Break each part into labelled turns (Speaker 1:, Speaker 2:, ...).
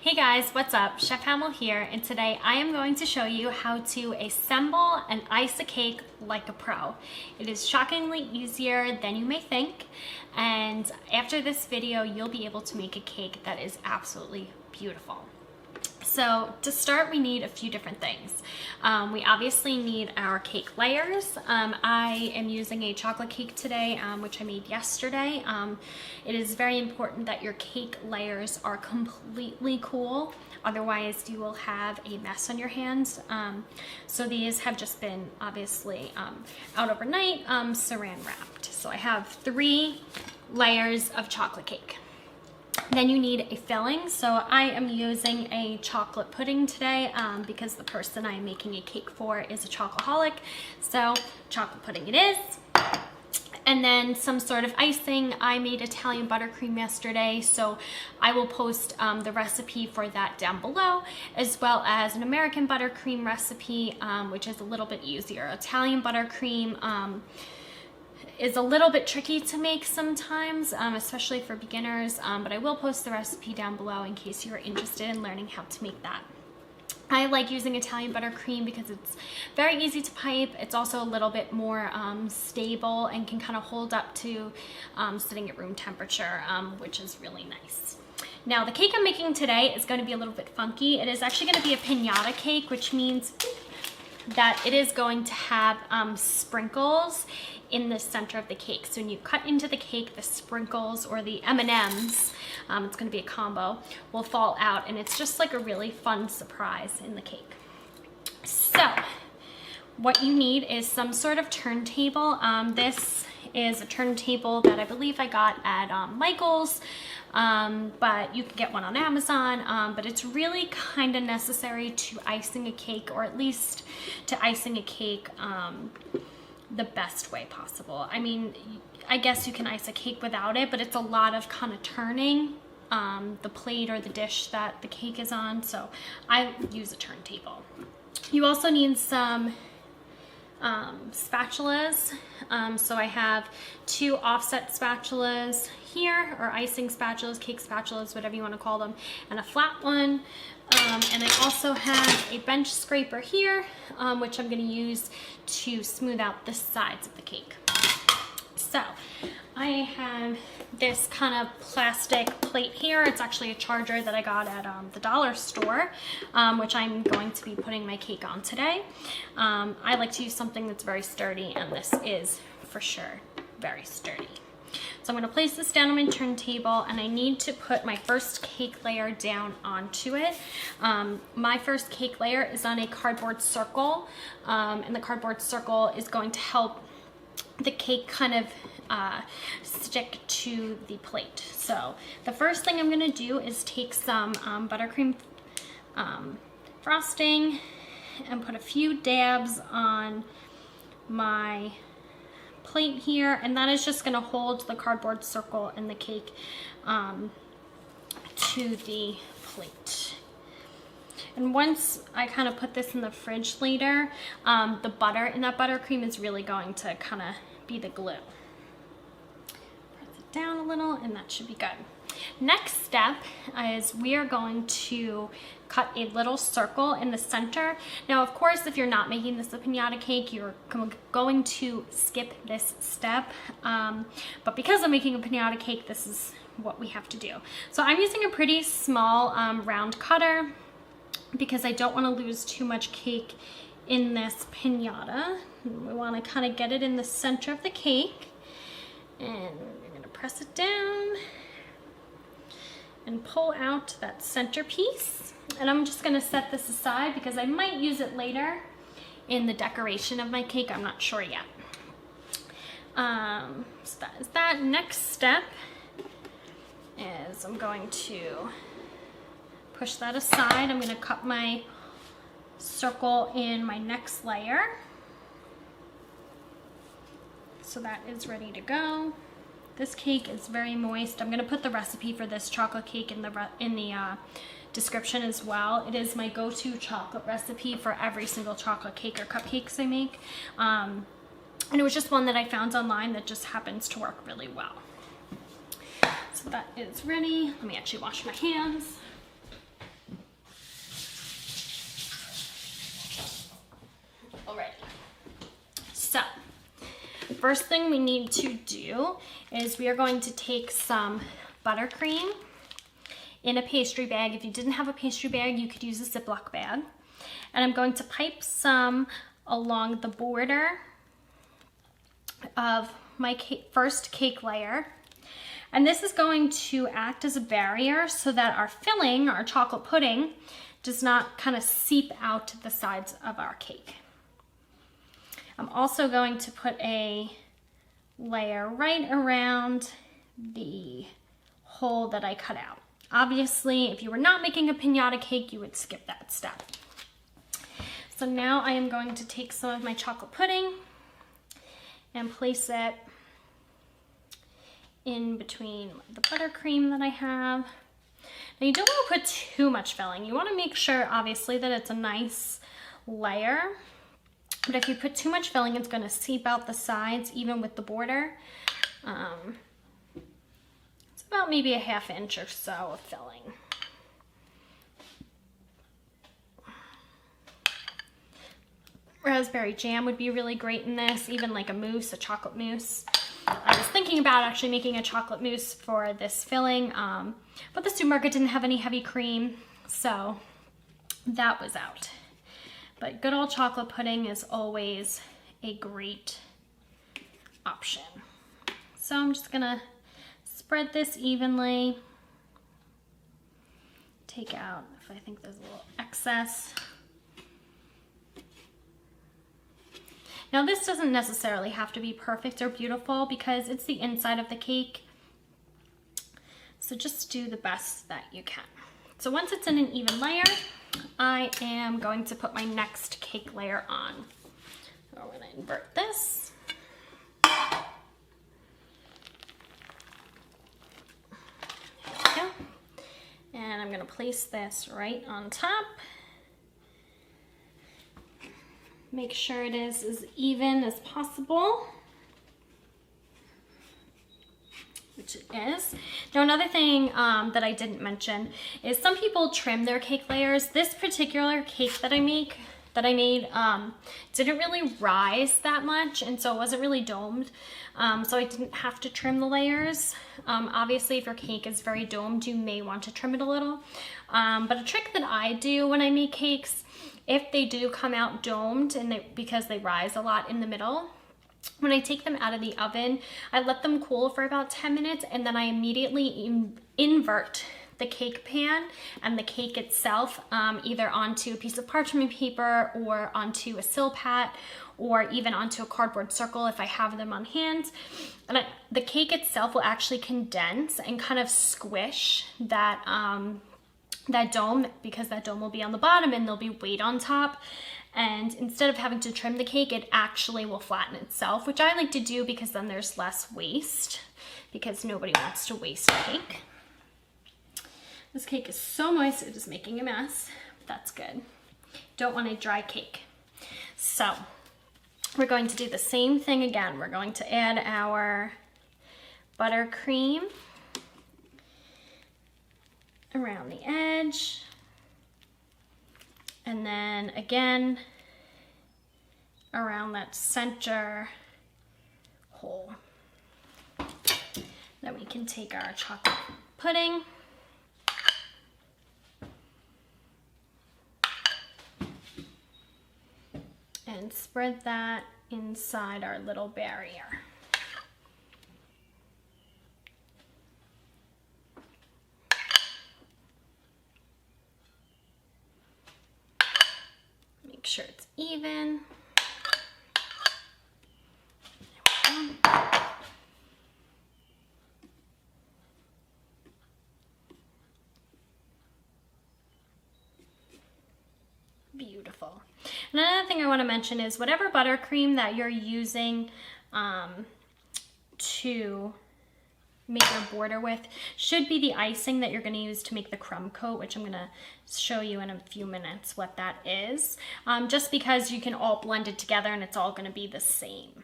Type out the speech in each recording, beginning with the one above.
Speaker 1: Hey guys, what's up? Chef Hamel here, and today I am going to show you how to assemble and ice a cake like a pro. It is shockingly easier than you may think, and after this video you'll be able to make a cake that is absolutely beautiful. So to start, we need a few different things. We obviously need our cake layers. I am using a chocolate cake today, which I made yesterday. It is very important that your cake layers are completely cool. Otherwise, you will have a mess on your hands. So these have just been obviously out overnight, saran wrapped. So I have 3 layers of chocolate cake. Then you need a filling. So I am using a chocolate pudding today because the person I'm making a cake for is a chocoholic. So chocolate pudding it is. And then some sort of icing. I made Italian buttercream yesterday, so I will post the recipe for that down below, as well as an American buttercream recipe, which is a little bit easier. Italian buttercream is a little bit tricky to make sometimes, especially for beginners, but I will post the recipe down below in case you're interested in learning how to make that. I like using Italian buttercream because it's very easy to pipe. It's also a little bit more stable and can kind of hold up to sitting at room temperature, which is really nice. Now the cake I'm making today is going to be a little bit funky. It is actually going to be a piñata cake, which means that it is going to have sprinkles in the center of the cake. So when you cut into the cake, the sprinkles or the M&Ms, it's going to be a combo, will fall out, and it's just like a really fun surprise in the cake. So what you need is some sort of turntable. This is a turntable that I believe I got at Michael's, but you can get one on Amazon, but it's really kind of necessary to icing a cake, or at least to icing a cake the best way possible. I mean, I guess you can ice a cake without it, but it's a lot of kind of turning the plate or the dish that the cake is on, so I use a turntable. You also need some spatulas. So I have 2 offset spatulas here, or icing spatulas, cake spatulas, whatever you want to call them, and a flat one. And I also have a bench scraper here, which I'm going to use to smooth out the sides of the cake. So I have this kind of plastic plate here. It's actually a charger that I got at the dollar store, which I'm going to be putting my cake on today. I like to use something that's very sturdy, and this is for sure very sturdy. So I'm going to place this down on my turntable, and I need to put my first cake layer down onto it. My first cake layer is on a cardboard circle, and the cardboard circle is going to help the cake kind of stick to the plate. So the first thing I'm going to do is take some buttercream frosting and put a few dabs on my plate here, and that is just going to hold the cardboard circle and the cake to the plate. And once I kind of put this in the fridge later, the butter in that buttercream is really going to kind of be the glue. Press it down a little, and that should be good. Next step is we are going to cut a little circle in the center. Now, of course, if you're not making this a piñata cake, you're going to skip this step. But because I'm making a piñata cake, this is what we have to do. So I'm using a pretty small round cutter because I don't want to lose too much cake in this piñata. We want to kind of get it in the center of the cake, and we're going to press it down and pull out that center piece. And I'm just going to set this aside because I might use it later in the decoration of my cake. I'm not sure yet. So that is that. Next step is I'm going to push that aside. I'm going to cut my circle in my next layer. So that is ready to go. This cake is very moist. I'm going to put the recipe for this chocolate cake in the description as well. It is my go-to chocolate recipe for every single chocolate cake or cupcakes I make. And it was just one that I found online that just happens to work really well. So that is ready. Let me actually wash my hands. first thing we need to do is we are going to take some buttercream in a pastry bag. If you didn't have a pastry bag, you could use a Ziploc bag. And I'm going to pipe some along the border of my first cake layer. And this is going to act as a barrier so that our filling, our chocolate pudding, does not kind of seep out to the sides of our cake. I'm also going to put a layer right around the hole that I cut out. Obviously, if you were not making a piñata cake, you would skip that step. So now I am going to take some of my chocolate pudding and place it in between the buttercream that I have. Now you don't want to put too much filling. You want to make sure, obviously, that it's a nice layer. But if you put too much filling, it's going to seep out the sides, even with the border. It's about maybe a ½ inch or so of filling. Raspberry jam would be really great in this, even like a mousse, a chocolate mousse. I was thinking about actually making a chocolate mousse for this filling, but the supermarket didn't have any heavy cream, so that was out. But good old chocolate pudding is always a great option. So I'm just gonna spread this evenly, take out if I think there's a little excess. Now this doesn't necessarily have to be perfect or beautiful because it's the inside of the cake. So just do the best that you can. So once it's in an even layer, I am going to put my next cake layer on. So I'm gonna invert this. There we go. And I'm gonna place this right on top. Make sure it is as even as possible, which it is. Now another thing that I didn't mention is some people trim their cake layers. This particular cake that I made didn't really rise that much, and so it wasn't really domed, so I didn't have to trim the layers. Obviously if your cake is very domed, you may want to trim it a little, but a trick that I do when I make cakes, if they do come out domed and because they rise a lot in the middle, when I take them out of the oven, I let them cool for about 10 minutes and then I immediately invert the cake pan and the cake itself either onto a piece of parchment paper or onto a Silpat or even onto a cardboard circle if I have them on hand. And the cake itself will actually condense and kind of squish that dome, because that dome will be on the bottom and there'll be weight on top. And instead of having to trim the cake, it actually will flatten itself, which I like to do because then there's less waste, because nobody wants to waste cake. This cake is so moist, it is making a mess, but that's good. Don't want a dry cake. So we're going to do the same thing again. We're going to add our buttercream around the edge, and then again around that center hole. Then we can take our chocolate pudding and spread that inside our little barrier. Make sure it's even. There we go. Beautiful. And another thing I want to mention is whatever buttercream that you're using to make your border with should be the icing that you're going to use to make the crumb coat, which I'm going to show you in a few minutes what that is, just because you can all blend it together and it's all going to be the same.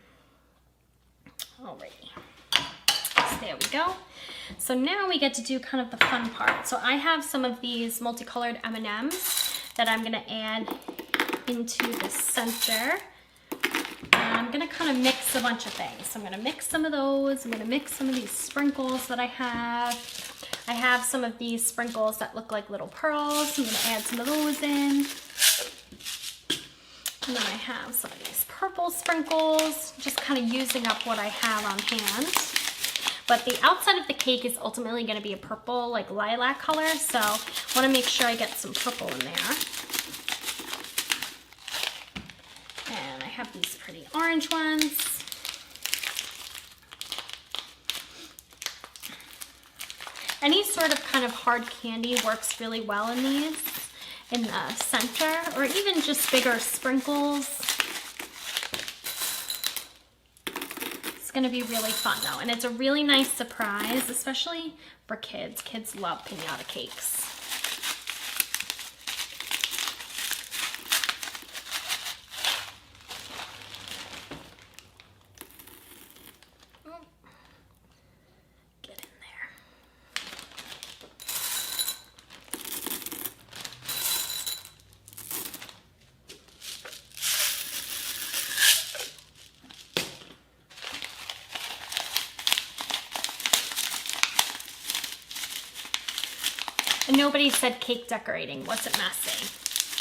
Speaker 1: Alrighty, so there we go. So now we get to do kind of the fun part. So I have some of these multicolored M&Ms that I'm going to add into the center. I'm gonna kind of mix a bunch of things. So I'm gonna mix some of those. I'm gonna mix some of these sprinkles that I have. I have some of these sprinkles that look like little pearls. I'm gonna add some of those in. And then I have some of these purple sprinkles, just kind of using up what I have on hand. But the outside of the cake is ultimately gonna be a purple, like lilac color, so I wanna make sure I get some purple in there. And I have these pretty orange ones. Any sort of kind of hard candy works really well in these, in the center, or even just bigger sprinkles. It's gonna be really fun though, and it's a really nice surprise, especially for kids. Kids love piñata cakes. Get in there. And nobody said cake decorating wasn't messy.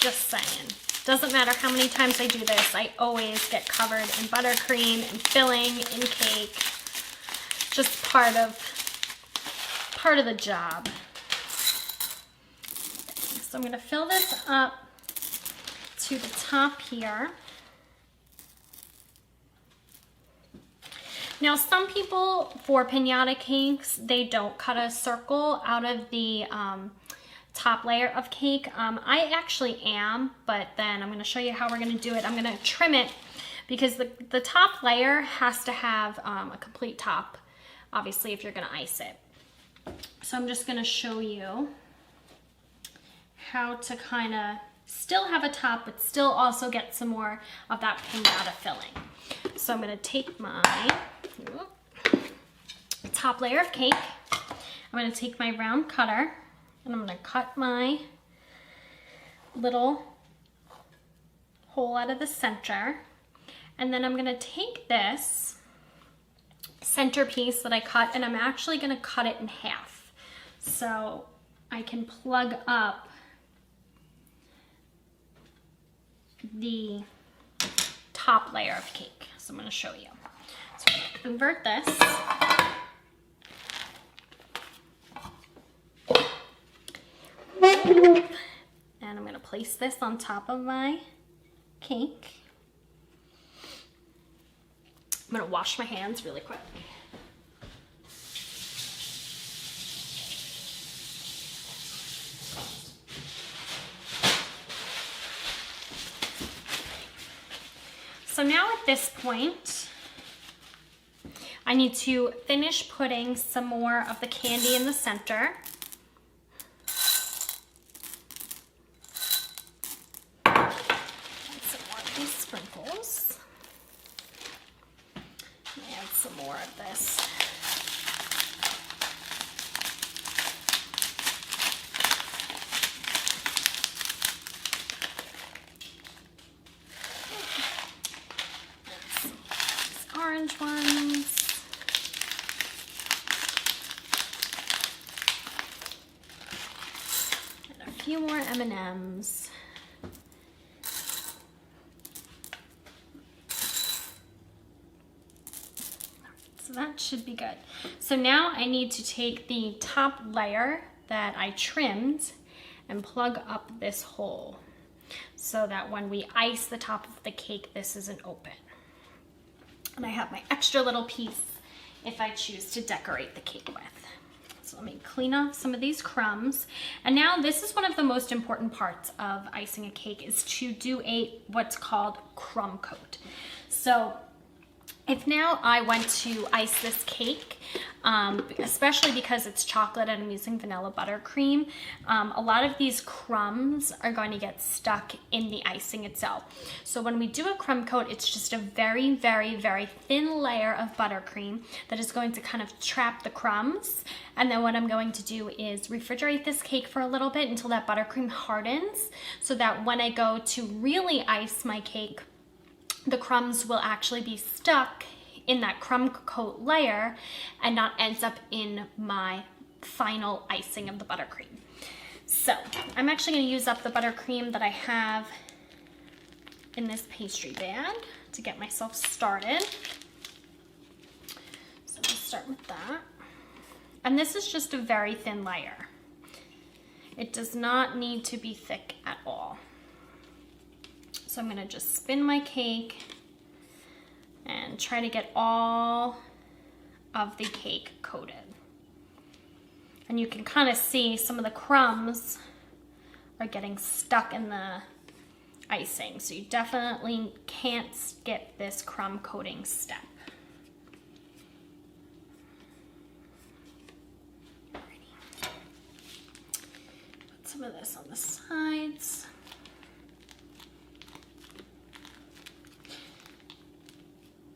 Speaker 1: Just saying. Doesn't matter how many times I do this, I always get covered in buttercream and filling in cake. Just part of the job. So I'm gonna fill this up to the top here. Now, some people, for piñata cakes, they don't cut a circle out of the top layer of cake. I actually am, but then I'm gonna show you how we're gonna do it. I'm gonna trim it because the top layer has to have a complete top, obviously, if you're gonna ice it. So I'm just gonna show you how to kind of still have a top, but still also get some more of that piñata filling. So I'm gonna take my top layer of cake. I'm gonna take my round cutter and I'm gonna cut my little hole out of the center. And then I'm gonna take this centerpiece that I cut and I'm actually gonna cut it in half so I can plug up the top layer of cake. So I'm gonna show you. So I'm gonna invert this. And I'm gonna place this on top of my cake. I'm gonna wash my hands really quick. So now at this point, I need to finish putting some more of the candy in the center. Add some more of these sprinkles. Add some more of this. Orange ones. And a few more M&Ms. So that should be good. So now I need to take the top layer that I trimmed and plug up this hole so that when we ice the top of the cake, this isn't open. And I have my extra little piece if I choose to decorate the cake with. So let me clean off some of these crumbs. And now this is one of the most important parts of icing a cake, is to do what's called crumb coat. So if now I went to ice this cake, especially because it's chocolate and I'm using vanilla buttercream, a lot of these crumbs are going to get stuck in the icing itself. So when we do a crumb coat, it's just a very, very, very thin layer of buttercream that is going to kind of trap the crumbs. And then what I'm going to do is refrigerate this cake for a little bit until that buttercream hardens, so that when I go to really ice my cake, the crumbs will actually be stuck in that crumb coat layer and not ends up in my final icing of the buttercream. So I'm actually going to use up the buttercream that I have in this pastry bag to get myself started. So I'm going to start with that. And this is just a very thin layer. It does not need to be thick at all. So I'm going to just spin my cake and try to get all of the cake coated. And you can kind of see some of the crumbs are getting stuck in the icing. So you definitely can't skip this crumb coating step. Put some of this on the sides.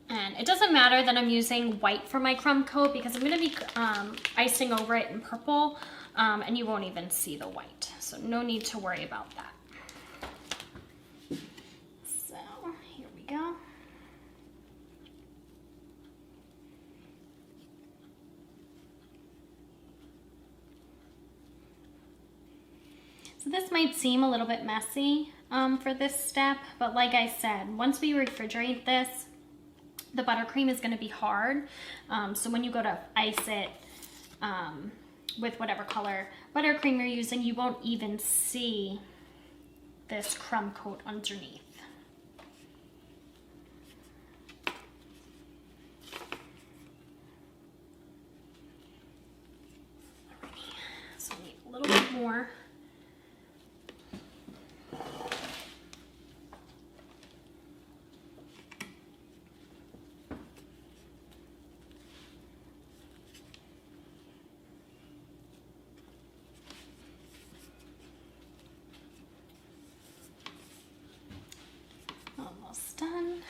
Speaker 1: And it doesn't matter that I'm using white for my crumb coat because I'm going to be icing over it in purple, and you won't even see the white. So no need to worry about that. So here we go. So this might seem a little bit messy for this step, but like I said, once we refrigerate this, the buttercream is going to be hard. So when you go to ice it with whatever color buttercream you're using, you won't even see this crumb coat underneath. Alrighty. So I need a little bit more. Almost done.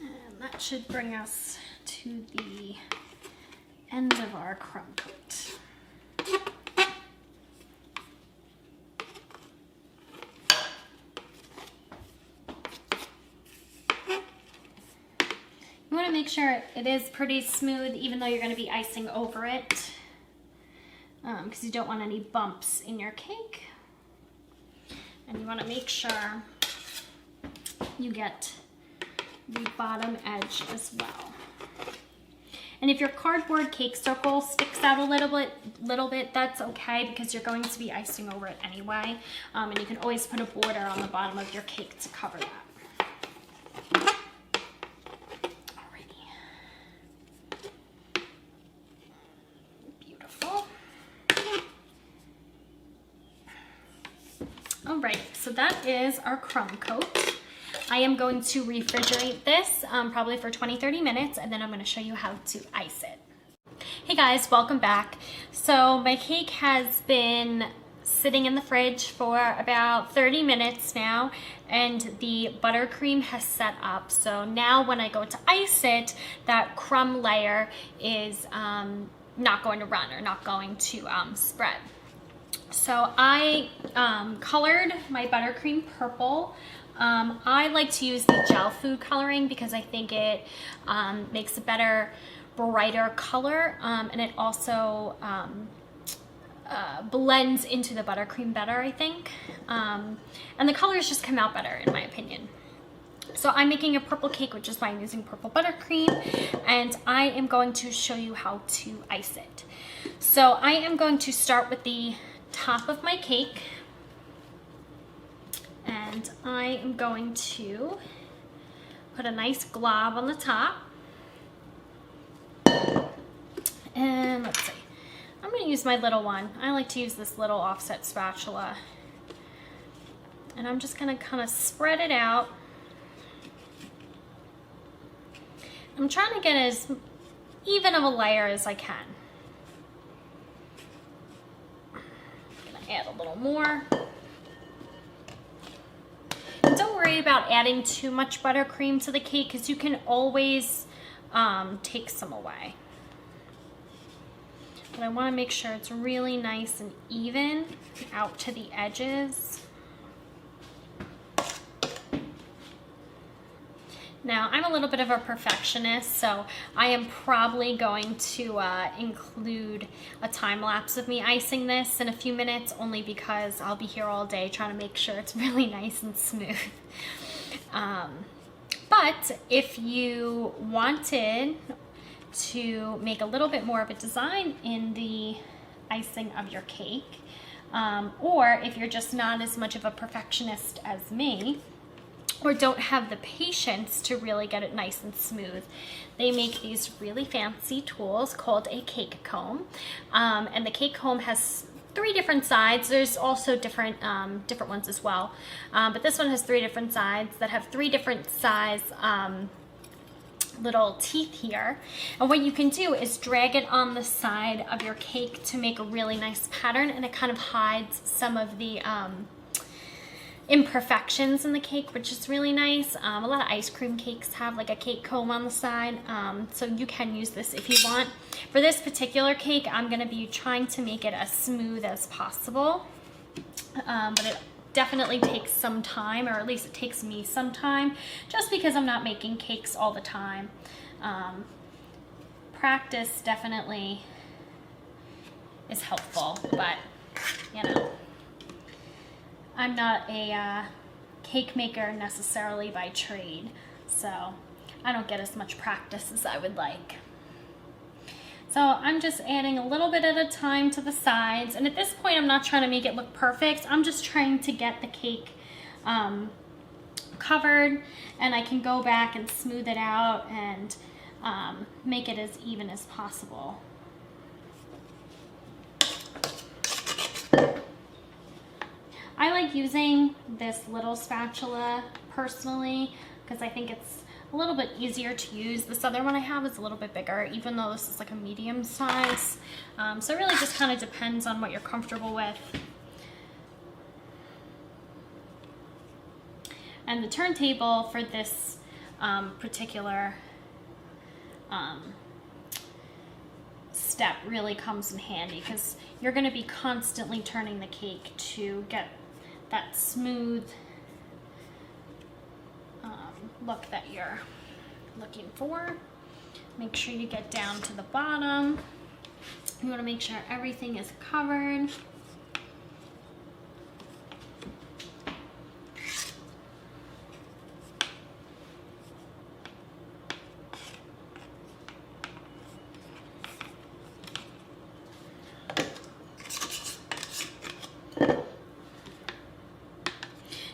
Speaker 1: And that should bring us to the end of our crumb coat. You want to make sure it is pretty smooth even though you're going to be icing over it, because you don't want any bumps in your cake. And you want to make sure you get the bottom edge as well. And if your cardboard cake circle sticks out a little bit, that's okay because you're going to be icing over it anyway. And you can always put a border on the bottom of your cake to cover that. Alrighty. Beautiful. Alright, so that is our crumb coat. I am going to refrigerate this probably for 20-30 minutes, and then I'm going to show you how to ice it. Hey guys, welcome back. So my cake has been sitting in the fridge for about 30 minutes now, and the buttercream has set up. So now when I go to ice it, that crumb layer is not going to run or not going to spread. So I colored my buttercream purple. I like to use the gel food coloring because I think it makes a better, brighter color, and it also blends into the buttercream better, I think. And the colors just come out better in my opinion. So I'm making a purple cake, which is why I'm using purple buttercream, and I am going to show you how to ice it. So I am going to start with the top of my cake, and I am going to put a nice glob on the top. And let's see, I'm going to use my little one. I like to use this little offset spatula, and I'm just going to kind of spread it out. I'm trying to get as even of a layer as I can. I'm going to add a little more. Don't worry about adding too much buttercream to the cake because you can always take some away. But I want to make sure it's really nice and even out to the edges. Now, I'm a little bit of a perfectionist, so I am probably going to include a time lapse of me icing this in a few minutes, only because I'll be here all day trying to make sure it's really nice and smooth. But if you wanted to make a little bit more of a design in the icing of your cake, or if you're just not as much of a perfectionist as me, or don't have the patience to really get it nice and smooth, they make these really fancy tools called a cake comb. And the cake comb has 3 different sides. There's also different ones as well. But this one has 3 different sides that have 3 different size little teeth here. And what you can do is drag it on the side of your cake to make a really nice pattern, and it kind of hides some of the imperfections in the cake, which is really nice. A lot of ice cream cakes have like a cake comb on the side, so you can use this if you want. For this particular cake, I'm going to be trying to make it as smooth as possible, but it definitely takes some time, or at least it takes me some time, just because I'm not making cakes all the time. Practice definitely is helpful, but you know, I'm not a cake maker necessarily by trade, so I don't get as much practice as I would like. So I'm just adding a little bit at a time to the sides, and at this point I'm not trying to make it look perfect. I'm just trying to get the cake covered, and I can go back and smooth it out and make it as even as possible. I like using this little spatula personally because I think it's a little bit easier to use. This other one I have is a little bit bigger, even though this is like a medium size. So it really just kind of depends on what you're comfortable with. And the turntable for this particular step really comes in handy because you're going to be constantly turning the cake to get that smooth look that you're looking for. Make sure you get down to the bottom. You want to make sure everything is covered.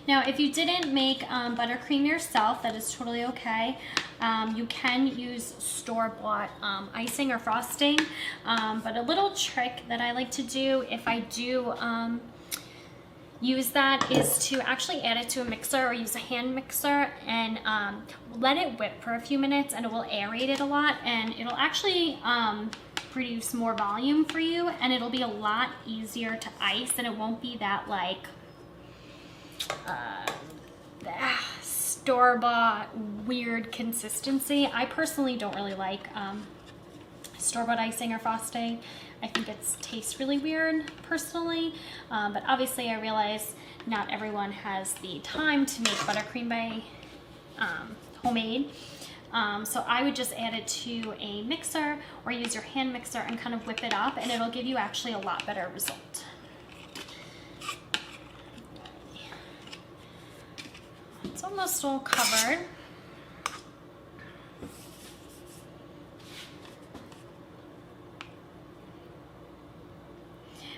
Speaker 1: Now, if you didn't make buttercream yourself, that is totally okay. You can use store-bought icing or frosting, but a little trick that I like to do if I do use that is to actually add it to a mixer or use a hand mixer and let it whip for a few minutes, and it will aerate it a lot, and it'll actually produce more volume for you, and it'll be a lot easier to ice, and it won't be that like store-bought weird consistency. I personally don't really like store-bought icing or frosting. I think it tastes really weird personally, but obviously I realize not everyone has the time to make buttercream by homemade. So I would just add it to a mixer or use your hand mixer and kind of whip it up, and it'll give you actually a lot better result. It's almost all covered.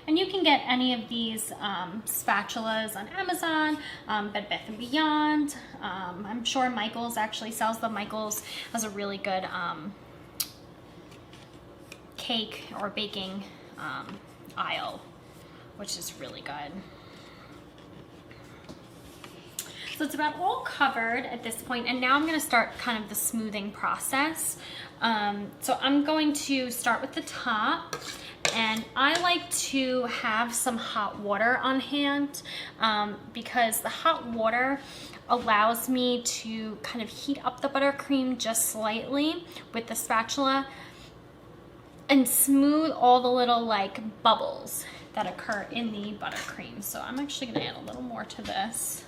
Speaker 1: And you can get any of these spatulas on Amazon, Bed Bath & Beyond. I'm sure Michaels actually sells them. Michaels has a really good cake or baking aisle, which is really good. So it's about all covered at this point, and now I'm going to start kind of the smoothing process. So I'm going to start with the top, and I like to have some hot water on hand because the hot water allows me to kind of heat up the buttercream just slightly with the spatula and smooth all the little like bubbles that occur in the buttercream. So I'm actually going to add a little more to this.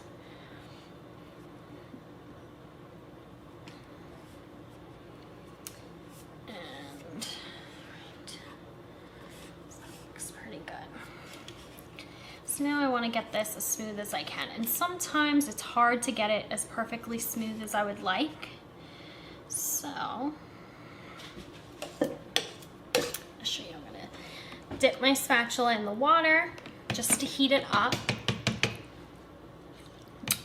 Speaker 1: So now I want to get this as smooth as I can. And sometimes it's hard to get it as perfectly smooth as I would like. So, I'll show you. I'm going to dip my spatula in the water just to heat it up.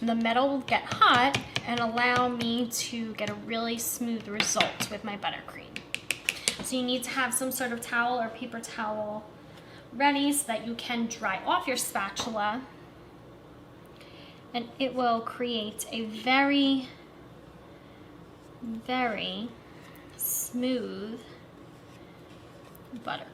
Speaker 1: The metal will get hot and allow me to get a really smooth result with my buttercream. So you need to have some sort of towel or paper towel ready so that you can dry off your spatula, and it will create a very, very smooth buttercream.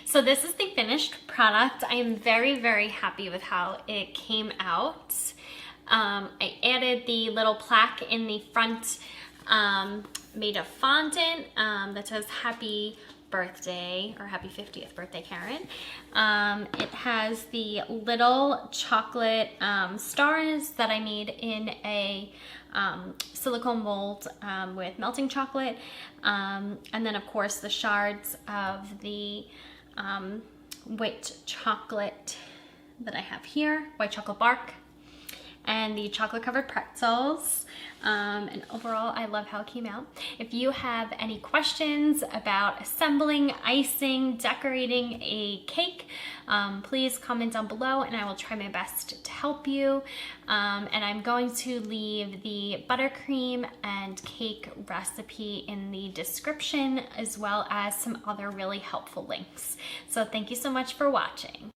Speaker 1: So this is the finished product. I am very, very happy with how it came out. I added the little plaque in the front made of fondant that says happy birthday or happy 50th birthday, Karen. It has the little chocolate stars that I made in a silicone mold with melting chocolate, and then of course the shards of the white chocolate that I have here, white chocolate bark, and the chocolate covered pretzels. And overall, I love how it came out. If you have any questions about assembling, icing, decorating a cake, please comment down below and I will try my best to help you. And I'm going to leave the buttercream and cake recipe in the description, as well as some other really helpful links. So thank you so much for watching.